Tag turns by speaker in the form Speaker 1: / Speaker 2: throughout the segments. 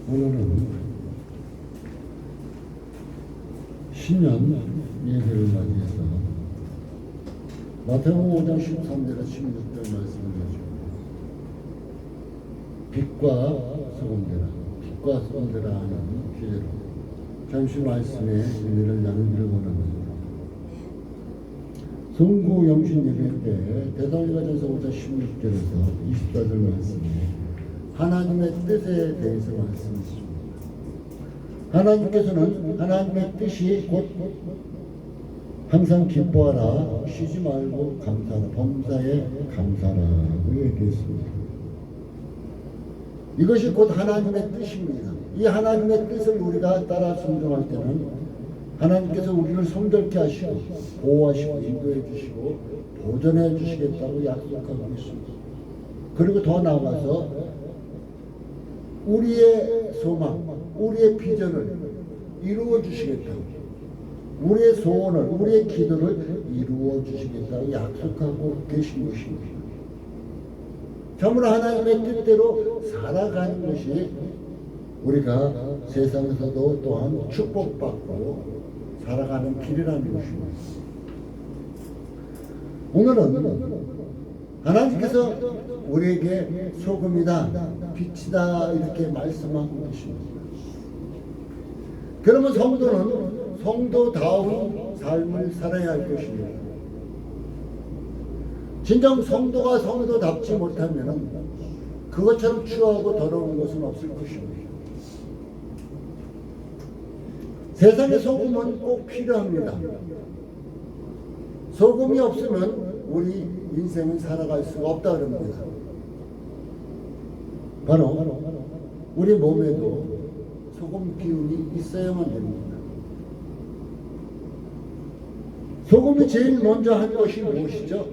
Speaker 1: 오늘은 신년 예배를 맞이해서 마태복음 5장 13절에서 16절 말씀을 가지고 빛과 소금되라, 빛과 소금되라 하는 주제로 잠시 말씀의 의미를 나누기를 원합니다. 송구 영신 예배 때 데살로니가전서 5장 16절에서 24절 말씀에 하나님의 뜻에 대해서 말씀하십니다. 하나님께서는 하나님의 뜻이 곧 항상 기뻐하라, 쉬지 말고 감사하라, 범사에 감사하라고 얘기했습니다. 이것이 곧 하나님의 뜻입니다. 이 하나님의 뜻을 우리가 따라 순종할 때는 하나님께서 우리를 성결케 하시고 보호하시고 인도해 주시고 보존해 주시겠다고 약속하고 있습니다. 그리고 더 나아가서 우리의 소망, 우리의 비전을 이루어 주시겠다고, 우리의 소원을, 우리의 기도를 이루어 주시겠다고 약속하고 계신 것입니다. 참으로 하나님의 뜻대로 살아가는 것이 우리가 세상에서도 또한 축복받고 살아가는 길이라는 것입니다. 오늘은 하나님께서 우리에게 소금이다, 빛이다 이렇게 말씀하고 계십니다. 그러면 성도는 성도다운 삶을 살아야 할 것입니다. 진정 성도가 성도답지 못하면 그것처럼 추하고 더러운 것은 없을 것입니다. 세상에 소금은 꼭 필요합니다. 소금이 없으면 우리 인생은 살아갈 수가 없다 그럽니다. 바로 우리 몸에도 소금 기운이 있어야만 됩니다. 소금이 제일 먼저 한 것이 무엇이죠?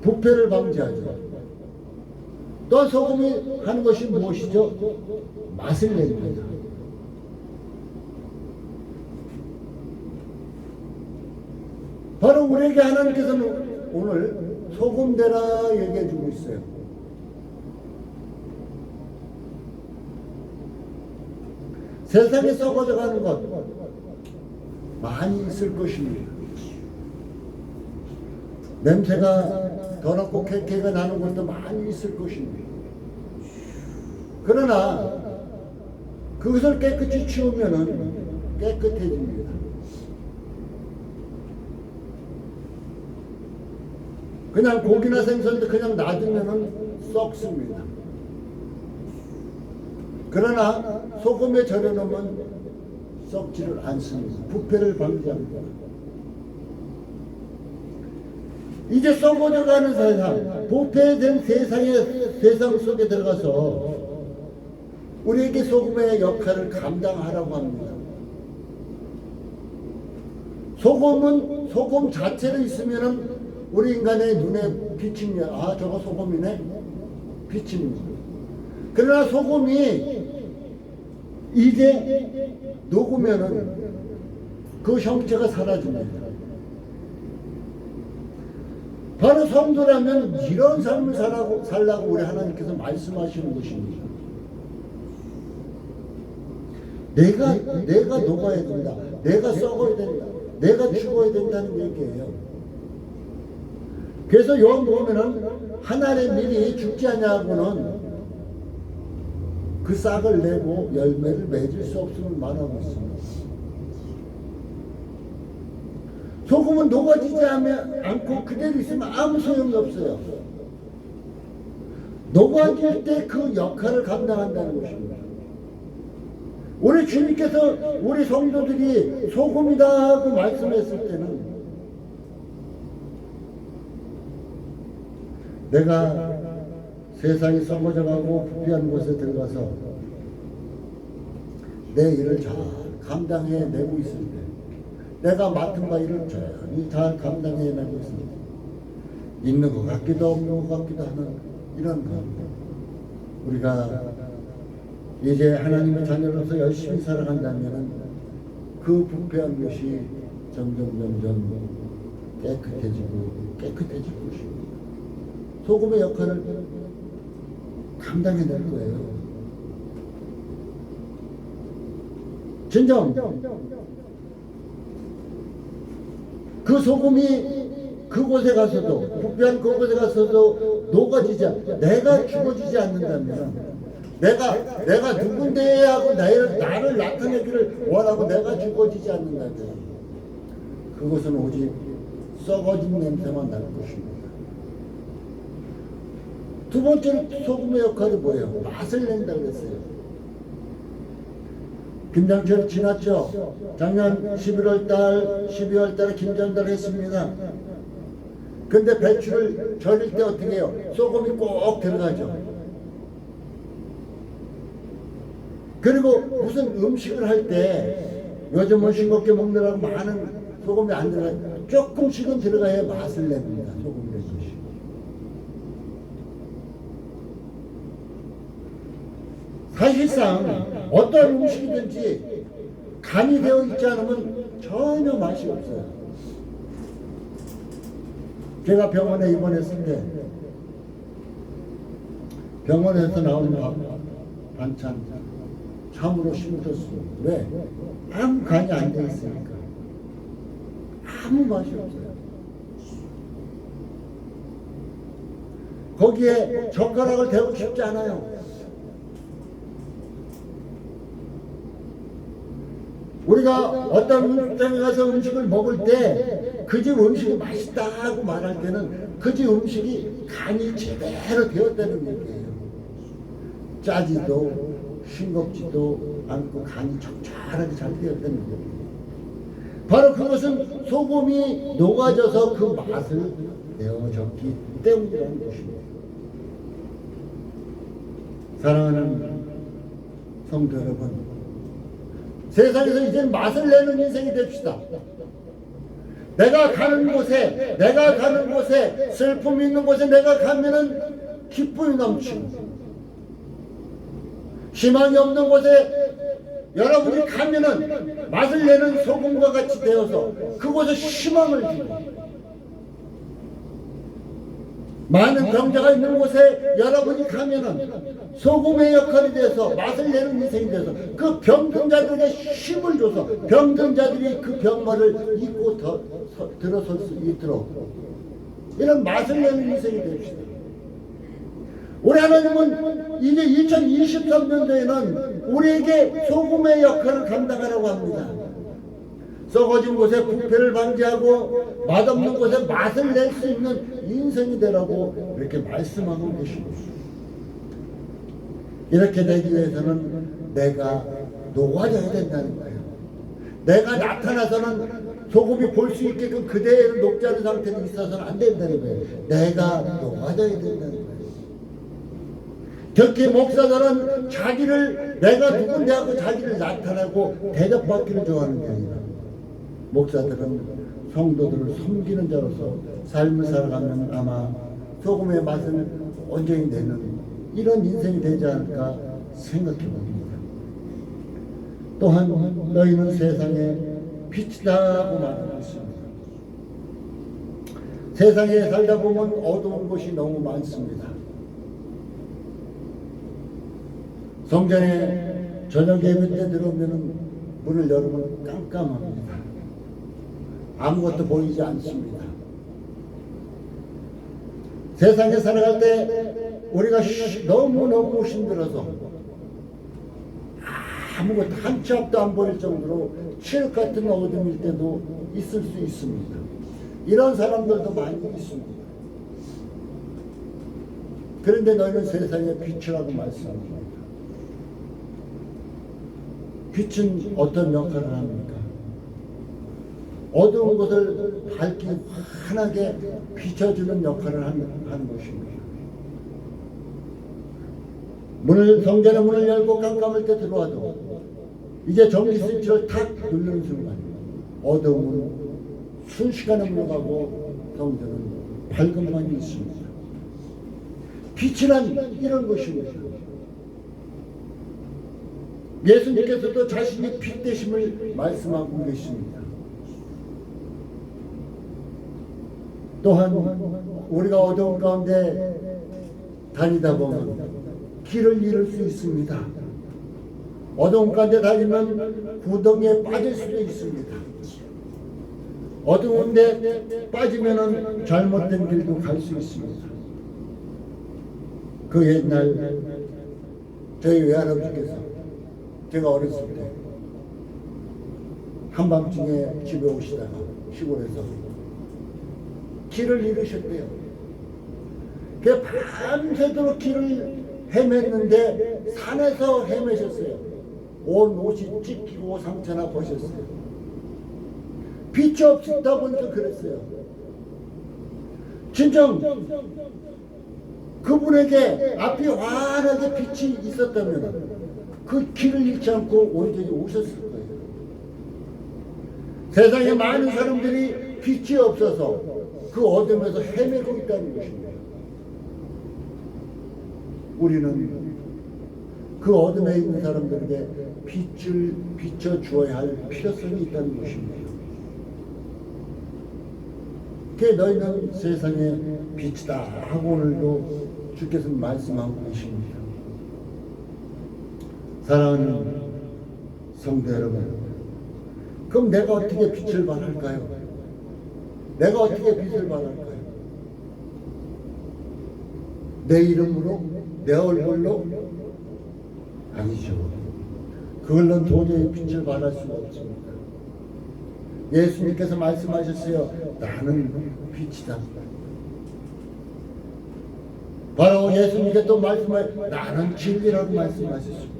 Speaker 1: 부패를 방지하죠. 또 소금이 하는 것이 무엇이죠? 맛을 냅니다. 바로 우리에게 하나님께서는 오늘 소금되라 얘기해 주고 있어요. 세상에 썩어져 가는 것 많이 있을 것입니다. 냄새가 더럽고 쾌쾌가 나는 것도 많이 있을 것입니다. 그러나 그것을 깨끗이 치우면은 깨끗해집니다. 그냥 고기나 생선도 그냥 놔두면은 썩습니다. 그러나 소금에 절여놓으면 썩지를 않습니다. 부패를 방지합니다. 이제 썩어져가는 세상, 부패된 세상 속에 들어가서 우리에게 소금의 역할을 감당하라고 합니다. 소금은 소금 자체로 있으면은 우리 인간의 눈에 비칩니다. 아, 저거 소금이네? 비칩니다. 그러나 소금이 이제 녹으면은 그 형체가 사라집니다. 바로 성도라면 이런 삶을 살라고 우리 하나님께서 말씀하시는 것입니다. 내가 녹아야 된다. 내가 썩어야 된다. 내가 죽어야 된다는 얘기예요. 그래서 요한복음에는 하나의 밀이 죽지 않냐고는 그 싹을 내고 열매를 맺을 수 없음을 말하고 있습니다. 소금은 녹아지지 않고 그대로 있으면 아무 소용이 없어요. 녹아질 때 그 역할을 감당한다는 것입니다. 우리 주님께서 우리 성도들이 소금이다 하고 말씀했을 때는 내가 세상이 썩어져가고 부패한 곳에 들어가서 내 일을 잘 감당해내고 있을 때, 내가 맡은 바 일을 잘 감당해내고 있을 때, 있는 것 같기도 없는 것 같기도 하는 이런 것. 우리가 이제 하나님의 자녀로서 열심히 살아간다면 그 부패한 것이 점점 깨끗해지고 깨끗해질 것입니다. 소금의 역할을 감당해낼 거예요. 진정 그 소금이 그곳에 가서도 부패한 그곳에 가서도 녹아지지 내가 죽어지지 않는다면 내가 누군데 하고 나를 나타내기를 원하고 내가 죽어지지 않는다면 그것은 오직 썩어진 냄새만 날 것입니다. 두 번째로 소금의 역할이 뭐예요? 맛을 낸다고 그랬어요. 김장철 지났죠? 작년 11월달, 12월달에 김장달 했습니다. 근데 배추를 절일 때 어떻게 해요? 소금이 꼭 들어가죠. 그리고 무슨 음식을 할 때 요즘은 싱겁게 먹느라고 많은 소금이 안 들어가요. 조금씩은 들어가야 맛을 냅니다. 소금의 것이. 사실상 어떤 음식이든지 간이 되어 있지 않으면 전혀 맛이 없어요. 제가 병원에 입원했을 때 병원에서 나오는 반찬 참으로 힘들었습니다. 왜? 아무 간이 안 되어 있으니까 아무 맛이 없어요. 거기에 젓가락을 대고 싶지 않아요. 우리가 어떤 음식점에 가서 음식을 먹을 때 그 집 음식이 맛있다고 말할 때는 그 집 음식이 간이 제대로 되었다는 얘기예요. 짜지도 싱겁지도 않고 간이 적절하게 잘 되었다는 얘기예요. 바로 그것은 소금이 녹아져서 그 맛을 내어줬기 때문이라는 것입니다. 사랑하는 성도 여러분, 세상에서 이제 맛을 내는 인생이 됩시다. 내가 가는 곳에 슬픔이 있는 곳에 내가 가면은 기쁨이 넘치고, 희망이 없는 곳에 여러분이 가면은 맛을 내는 소금과 같이 되어서 그곳에 희망을 주고, 많은 병자가 있는 곳에 여러분이 가면은 소금의 역할이 돼서 맛을 내는 인생이 돼서 그 병든 자들에게 힘을 줘서 병든 자들이 그 병마를 잊고 들어설 수 있도록 이런 맛을 내는 인생이 됩시다. 우리 하나님은 이제 2023년도에는 우리에게 소금의 역할을 감당하라고 합니다. 썩어진 곳에 부패를 방지하고 맛없는 곳에 맛을 낼 수 있는 인생이 되라고 이렇게 말씀하고 계십니다. 이렇게 되기 위해서는 내가 녹아져야 된다는 거예요. 내가 나타나서는 소금이 볼 수 있게끔 그대로 녹지 않은 상태로 있어서는 안 된다는 거예요. 내가 녹아져야 된다는 거예요. 특히 목사들은 자기를 내가 누군데 하고 자기를 나타나고 대접받기를 좋아하는 게 아니라 목사들은 성도들을 섬기는 자로서 삶을 살아가면 아마 소금의 맛을 온전히 내는 이런 인생이 되지 않을까 생각해 봅니다. 또한 너희는 세상의 빛이다고 말하고 있습니다. 세상에 살다 보면 어두운 곳이 너무 많습니다. 성전에 저녁 예배 때 들어오면 문을 열으면 깜깜합니다. 아무것도 보이지 않습니다. 세상에 살아갈 때 우리가 너무너무 힘들어서 아무것도 한 치 앞도 안 보일 정도로 칠흑 같은 어둠일 때도 있을 수 있습니다. 이런 사람들도 많이 있습니다. 그런데 너희는 세상의 빛이라고 말씀합니다. 빛은 어떤 역할을 합니까? 어두운 것을 밝게 환하게 비춰주는 역할을 하는 것입니다. 성전의 문을 열고 깜깜할 때 들어와도 이제 전기 스위치를 탁 누르는 순간 어두움은 순식간에 물러가고 성전은 밝음만 있습니다. 빛이란 이런 것입니다. 예수님께서도 자신이 빛 되심을 말씀하고 계십니다. 또한 우리가 어두운 가운데 다니다 보면 길을 잃을 수 있습니다. 어두운 가운데 다니면 구덩이에 빠질 수도 있습니다. 어두운 데 빠지면은 잘못된 길도 갈 수 있습니다. 그 옛날 저희 외할아버지께서 제가 어렸을 때 한밤중에 집에 오시다가 시골에서 길을 잃으셨대요. 그 밤새도록 길을 헤맸는데 산에서 헤매셨어요. 온 옷이 찢기고 상처나 보셨어요. 빛이 없다 보니까 그랬어요. 진정 그분에게 앞이 환하게 빛이 있었다면 그 길을 잃지 않고 온전히 오셨을 거예요. 세상에 많은 사람들이 빛이 없어서 그 어둠에서 헤매고 있다는 것입니다. 우리는 그 어둠에 있는 사람들에게 빛을 비춰주어야 할 필요성이 있다는 것입니다. 그 너희는 세상의 빛이다 하고 오늘도 주께서 말씀하고 계십니다. 사랑하는 성도 여러분, 그럼 내가 어떻게 빛을 발할까요? 내가 어떻게 빛을 발할까요? 내 이름으로? 내 얼굴로? 아니죠. 그걸로 도저히 빛을 발할 수가 없습니다. 예수님께서 말씀하셨어요. 나는 빛이다. 바로 예수님께서 또 말씀하셨어요. 나는 진리라고 말씀하셨습니다.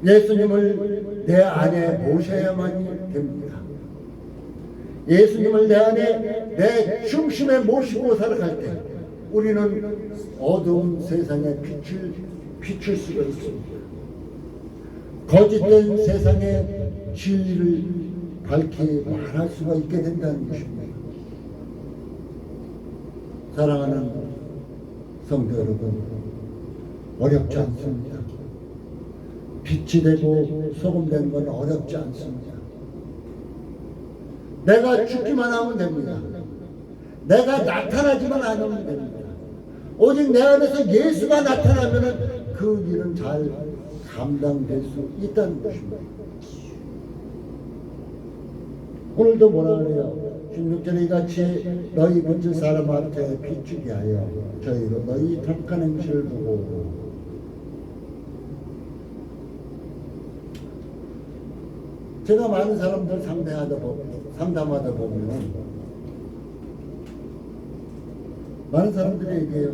Speaker 1: 예수님을 내 안에 모셔야만 됩니다. 예수님을 내 안에 내 중심에 모시고 살아갈 때 우리는 어두운 세상에 빛을 비출 수가 있습니다. 거짓된 세상에 진리를 밝히 말할 수가 있게 된다는 것입니다. 사랑하는 성도 여러분, 어렵지 않습니다. 빛이 되고 소금 된 건 어렵지 않습니다. 내가 죽기만 하면 됩니다. 내가 나타나지만 않으면 됩니다. 오직 내 안에서 예수가 나타나면 그 일은 잘 감당될 수 있다는 것입니다. 오늘도 뭐라 그래요? 16절에 이같이 너희 본질 사람 앞에 비추게 하여 저희로 너희 착한 행실을 보고. 제가 많은 사람들 상담하다 보면 많은 사람들이 얘기해요.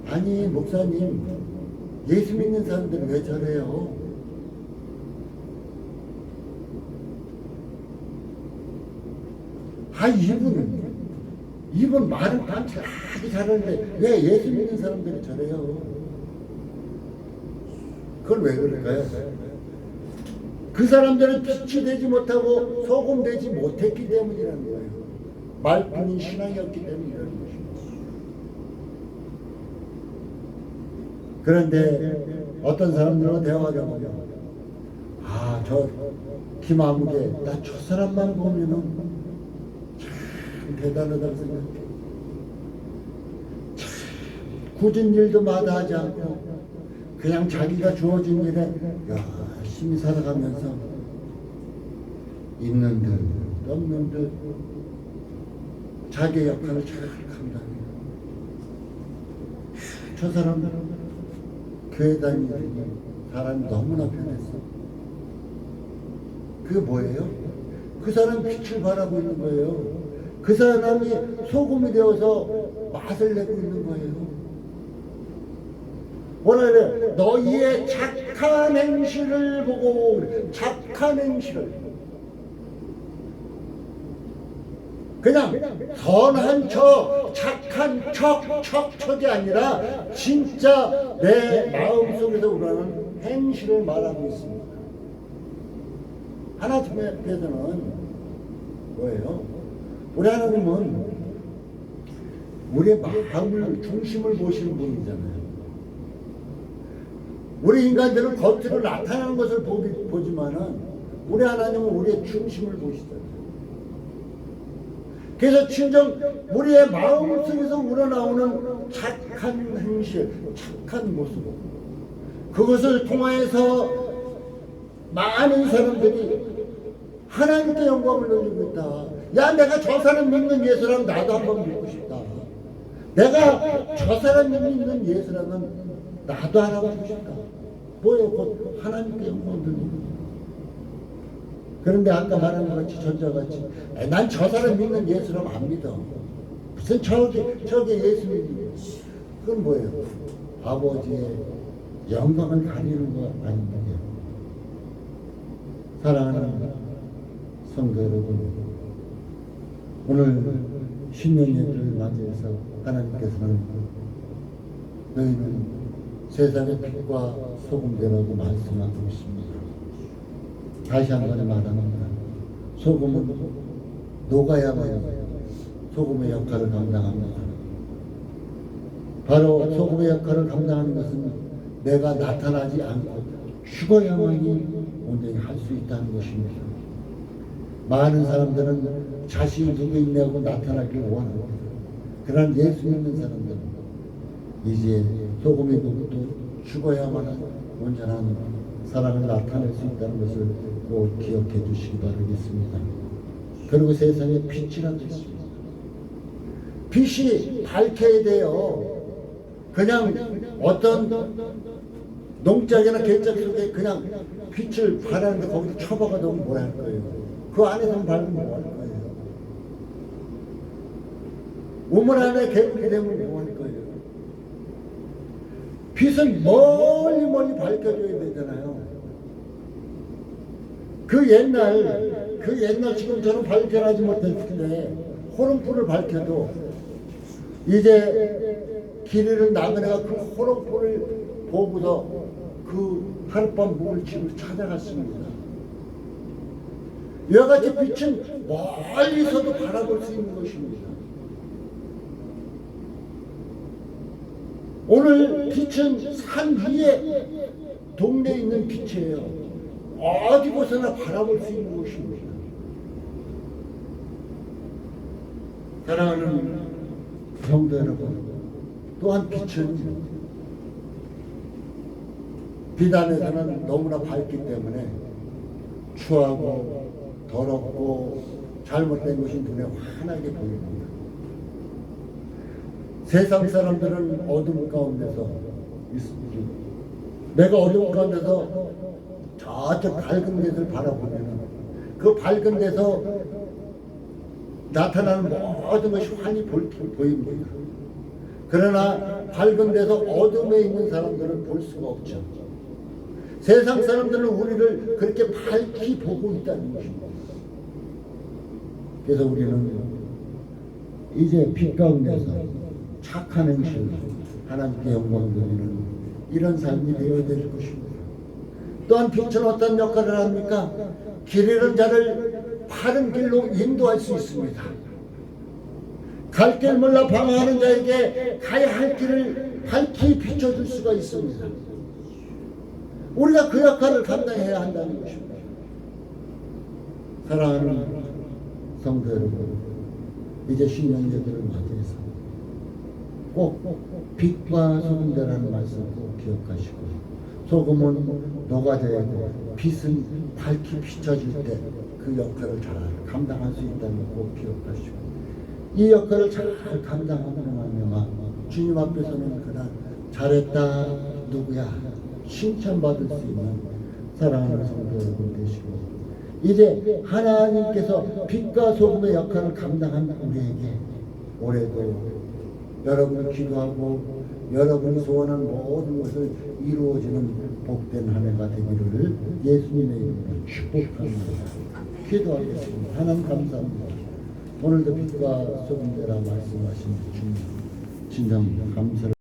Speaker 1: 아니 목사님, 예수 믿는 사람들은 왜 저래요? 아, 이분 말은 반짝하게 잘하는데 왜 예수 믿는 사람들이 저래요? 그걸 왜 그럴까요? 그 사람들은 빛이 되지 못하고 소금 되지 못했기 때문이라는 거예요. 말뿐인 신앙이었기 때문이라는 것입니다. 그런데 어떤 사람들과 대화를 하면 저 김아무개 나 저 사람만 보면은 참 대단하다고 생각해. 참 굳은 일도 마다하지 않고 그냥 자기가 주어진 일에 열심히 살아가면서 있는 듯 없는 듯 자기의 역할을 잘 감당해요. 저 사람은 교회 다니는 사람이 너무나 편했어. 그게 뭐예요? 그 사람이 빛을 발하고 있는 거예요. 그 사람이 소금이 되어서 맛을 내고 있는 거예요. 뭐라 그래? 너희의 착한 행실을 보고, 착한 행실을. 그냥 선한 척, 착한 척이 아니라 진짜 내 마음속에서 우러나는 행실을 말하고 있습니다. 하나님께서는 뭐예요? 우리 하나님은 우리의 마음을 중심을 보시는 분이잖아요. 우리 인간들은 겉으로 나타나는 것을 보지만은 우리 하나님은 우리의 중심을 보시잖아요. 그래서 진정 우리의 마음속에서 우러나오는 착한 행실, 착한 모습, 그것을 통하여서 많은 사람들이 하나님께 영광을 돌리고 있다. 야, 내가 저 사람 믿는 예수라면 나도 한번 믿고 싶다. 내가 저 사람 믿는 예수라면 나도 알아보고 싶다. 뭐예요? 곧 하나님께 영광을 돌리고. 그런데 아까 말한 것 같이 전자같이 난 저 사람 믿는 예수라면 안 믿어. 무슨 저게 예수 믿는, 그건 뭐예요? 아버지의 영광을 가리는 거 아닙니까? 사랑하는 성도 여러분, 오늘 신년 예배를 맞이해서 하나님께서는 너희는 세상의 빛과 소금되라고 말씀하고 있습니다. 다시 한번 말합니다. 소금은 녹아야만 소금의 역할을 감당합니다. 바로 소금의 역할을 감당하는 것은 내가 나타나지 않고 죽어야만이 온전히 할 수 있다는 것입니다. 많은 사람들은 자신이 누구있냐고 나타나길 원합니다. 그러나 예수 믿는 사람들은 이제 소금의 녹도 죽어야만 온전한 사랑을 나타낼 수 있다는 것을 꼭 기억해 주시기 바라겠습니다. 그리고 세상에 빛이라는 것입니다. 빛이 밝혀야 돼요. 그냥 어떤 농작이나 개짝 속에 그냥 빛을 발하는데 거기서 처박아 놓으면 뭐 할 거예요? 그 안에서 밝으면 뭐 할 거예요? 우물 안에 개울이 되면 뭐 할 거예요? 빛은 멀리 밝혀줘야 되잖아요. 그 옛날 지금처럼 밝혀나지 못했을 텐데 호롱불을 밝혀도 이제 길 잃은 나그네가 그 호롱불을 보고서 그 하룻밤 묵을 집을 찾아갔습니다. 이와 같이 빛은 멀리서도 바라볼 수 있는 것입니다. 오늘 빛은 산 위에 동네에 있는 빛이에요. 어디 곳에나 바라볼 수 있는 것입니다. 사랑하는 성도 여러분, 또한 빛은 빛 안에서는 너무나 밝기 때문에 추하고 더럽고 잘못된 것이 눈에 환하게 보입니다. 세상 사람들은 어둠 가운데서 있습니다. 내가 어둠 가운데서 저쪽 밝은 데를 바라보면 그 밝은 데서 나타나는 모든 것이 환히 보입니다. 그러나 밝은 데서 어둠에 있는 사람들은 볼 수가 없죠. 세상 사람들은 우리를 그렇게 밝히 보고 있다는 것입니다. 그래서 우리는 이제 빛 가운데서 착한 행실, 하나님께 영광 돌리는 이런 삶이 되어야 될 것입니다. 또한 빛은 어떤 역할을 합니까? 길 잃은 자를 바른 길로 인도할 수 있습니다. 갈 길 몰라 방황하는 자에게 가야 할 길을 밝히 비춰줄 수가 있습니다. 우리가 그 역할을 감당해야 한다는 것입니다. 사랑하는 성도 여러분, 이제 신년 예배를 맞이해서 꼭 빛과 소금되라는 말씀 꼭 기억하시고, 소금은 녹아져야 돼. 빛은 밝히 비춰질 때 그 역할을 잘 감당할 수 있다는 걸 꼭 기억하시고, 이 역할을 잘 감당하면 주님 앞에서는 그날 잘했다 누구야 칭찬받을 수 있는 사랑하는 성도 여러분 되시고, 이제 하나님께서 빛과 소금의 역할을 감당한 우리에게 올해도 여러분이 기도하고 여러분이 소원한 모든 것을 이루어지는 복된 한 해가 되기를 예수님의 이름으로 축복합니다. 기도하겠습니다. 하나님 감사합니다. 오늘도 빛과 소금되라 말씀하신 주님 진정 감사를